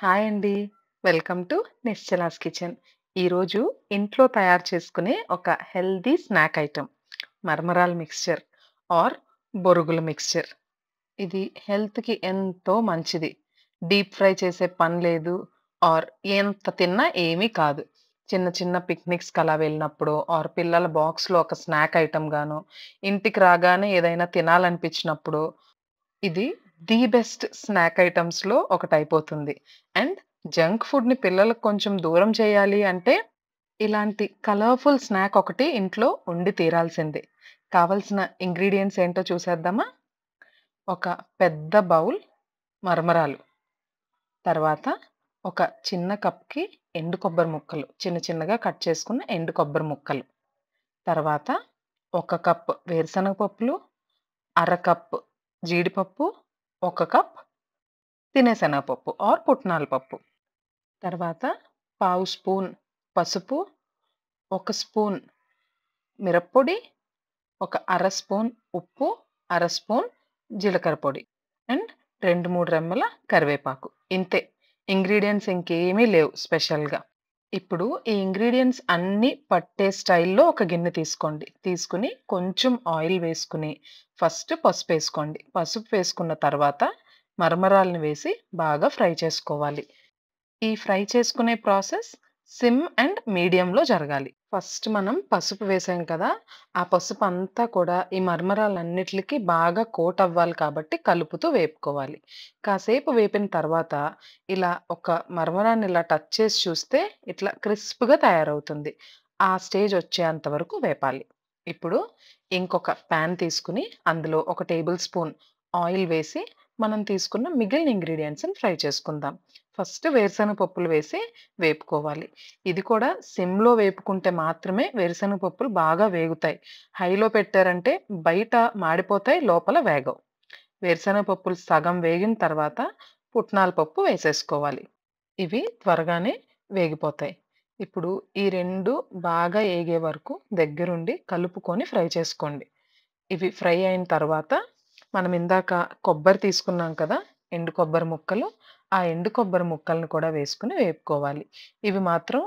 Hi అండి. Welcome to Nishchala's kitchen. ఈరోజు ఇంట్లో తయారు చేసుకునే ఒక హెల్తీ స్నాక్ ఐటెమ్ మరమరాలు మిక్స్చర్ ఆర్ బొరుగుల మిక్స్చర్. ఇది హెల్త్‌కి ఎంతో మంచిది. డీప్ ఫ్రై చేసే పని లేదు. ఎంత తిన్నా ఏమీ కాదు. చిన్న చిన్న పిక్నిక్స్‌కి అలా వెళ్ళినప్పుడో పిల్లల బాక్స్‌లో ఒక స్నాక్ ఐటెమ్ గానో, ఇంటికి రాగానే ఏదైనా తినాలనిపించినప్పుడో ఇది ది బెస్ట్ స్నాక్ ఐటెమ్స్‌లో ఒకటైపోతుంది. అండ్ జంక్ ఫుడ్‌ని పిల్లలకి కొంచెం దూరం చేయాలి అంటే, ఇలాంటి కలర్‌ఫుల్ స్నాక్ ఒకటి ఇంట్లో ఉండి తీరాల్సిందే. కావాల్సిన ఇంగ్రీడియెంట్స్ ఏంటో చూసేద్దామా? ఒక పెద్ద బౌల్ మరమరాలు, తర్వాత ఒక చిన్న కప్‌కి ఎండు కొబ్బరి ముక్కలు, చిన్న చిన్నగా కట్ చేసుకున్న ఎండు కొబ్బరి ముక్కలు, తర్వాత ఒక కప్ వేరుశనగ పప్పులు, అర కప్ జీడిపప్పు, ఒక కప్ తినే శనగపప్పు పుట్నాల పప్పు. తర్వాత పావు స్పూన్ పసుపు, ఒక స్పూన్ మిరప్పొడి, ఒక అర స్పూన్ ఉప్పు, అర స్పూన్ జీలకర్ర పొడి అండ్ 2, 3 రెమ్మల కరివేపాకు. ఇంతే. ఇంగ్రీడియెంట్స్ ఇంకేమీ లేవు స్పెషల్‌గా. ఇప్పుడు ఈ ఇంగ్రీడియెంట్స్ అన్నీ పట్టే స్టైల్‌లో ఒక గిన్నె తీసుకోండి. తీసుకొని కొంచెం ఆయిల్ వేసుకొని ఫస్ట్ పసుపేసుకోండి. పసుపు వేసుకున్న తర్వాత మరమరాలను వేసి బాగా ఫ్రై చేసుకోవాలి. ఈ ఫ్రై చేసుకునే ప్రాసెస్ సిమ్ అండ్ మీడియంలో జరగాలి. ఫస్ట్ మనం పసుపు వేసాం కదా! ఆ పసుపు అంతా కూడా ఈ మరమరాలన్నిట్లికి బాగా కోట్ అవ్వాలి కాబట్టి కలుపుతూ వేపుకోవాలి. కాసేపు వేపిన తర్వాత ఇలా ఒక మరమరాన్ని ఇలా టచ్ చేసి చూస్తే ఇట్లా క్రిస్ప్‌గా తయారవుతుంది. ఆ స్టేజ్ వచ్చేంత వరకు వేపాలి. ఇప్పుడు ఇంకొక పాన్ తీసుకొని అందులో ఒక టేబుల్ స్పూన్ ఆయిల్ వేసి మనం తీసుకున్న మిగిలిన ఇంగ్రీడియెంట్స్‌ని ఫ్రై చేసుకుందాం. ఫస్ట్ వేరుశనగ పప్పులు వేసి వేపుకోవాలి. ఇది కూడా సిమ్‌లో వేపుకుంటే మాత్రమే వేరుశనగ పప్పులు బాగా వేగుతాయి. హైలో పెట్టారంటే బయట మాడిపోతాయి, లోపల వేగవు. వేరుశనగ పప్పులు సగం వేగిన తర్వాత పుట్నాల పప్పు వేసేసుకోవాలి. ఇవి త్వరగానే వేగిపోతాయి. ఇప్పుడు ఈ 2 బాగా ఏగే వరకు దగ్గరుండి కలుపుకొని ఫ్రై చేసుకోండి. ఇవి ఫ్రై అయిన తర్వాత మనం ఇందాక కొబ్బరి తీసుకున్నాం కదా! ఎండు కొబ్బరి ముక్కలు. ఆ ఎండు కొబ్బరి ముక్కలను కూడా వేసుకొని వేపుకోవాలి. ఇవి మాత్రం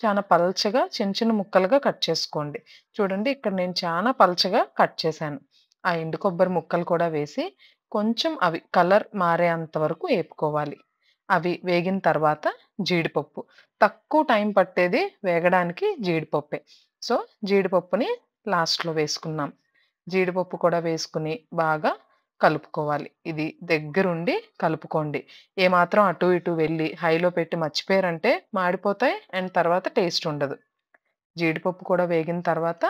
చాలా పల్చగా చిన్న చిన్న ముక్కలుగా కట్ చేసుకోండి. చూడండి ఇక్కడ నేను చానా పల్చగా కట్ చేశాను. ఆ ఎండు కొబ్బరి ముక్కలు కూడా వేసి కొంచెం అవి కలర్ మారేంత వరకు ఏపుకోవాలి. అవి వేగిన తర్వాత జీడిపప్పు. తక్కువ టైం పట్టేది వేగడానికి జీడిపప్పే. సో, జీడిపప్పుని లాస్ట్‌లో వేసుకున్నాం. జీడిపప్పు కూడా వేసుకొని బాగా కలుపుకోవాలి. ఇది దగ్గరుండి కలుపుకోండి. ఏమాత్రం అటు ఇటు వెళ్లి హైలో పెట్టి మర్చిపోయారంటే మాడిపోతాయి అండ్ తర్వాత టేస్ట్ ఉండదు. జీడిపప్పు కూడా వేగిన తర్వాత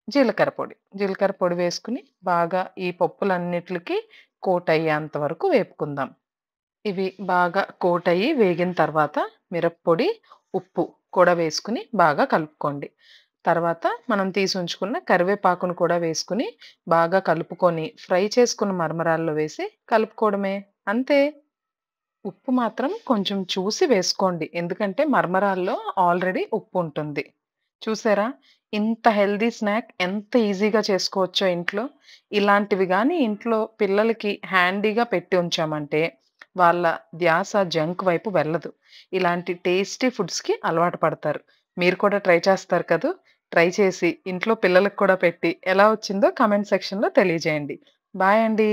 జీలకర్ర పొడి. జీలకర్ర పొడి వేసుకొని బాగా ఈ పప్పులన్నిట్లికి కోట్ అయ్యేంత వరకు వేపుకుందాం. ఇవి బాగా కోట్ అయ్యి వేగిన తర్వాత మిరప్పొడి, ఉప్పు కూడా వేసుకొని బాగా కలుపుకోండి. తర్వాత మనం తీసుంచుకున్న కరివేపాకును కూడా వేసుకొని బాగా కలుపుకొని ఫ్రై చేసుకున్న మరమరాల్లో వేసి కలుపుకోవడమే. అంతే. ఉప్పు మాత్రం కొంచెం చూసి వేసుకోండి. ఎందుకంటే మరమరాల్లో ఆల్రెడీ ఉప్పుంటుంది. చూసారా? ఇంత హెల్తీ స్నాక్ ఎంత ఈజీగా చేసుకోవచ్చో ఇంట్లో. ఇలాంటివి గాని ఇంట్లో పిల్లలకి హ్యాండీగా పెట్టి ఉంచామంటే వాళ్ళ ధ్యాస జంక్ వైపు వెళ్ళదు. ఇలాంటి టేస్టీ ఫుడ్స్‌కి అలవాటు పడతారు. మీరు కూడా ట్రై చేస్తారు కదూ! ట్రై చేసి ఇంట్లో పిల్లలకి కూడా పెట్టి ఎలా వచ్చిందో కామెంట్ సెక్షన్‌లో తెలియజేయండి. బాయ్ అండి.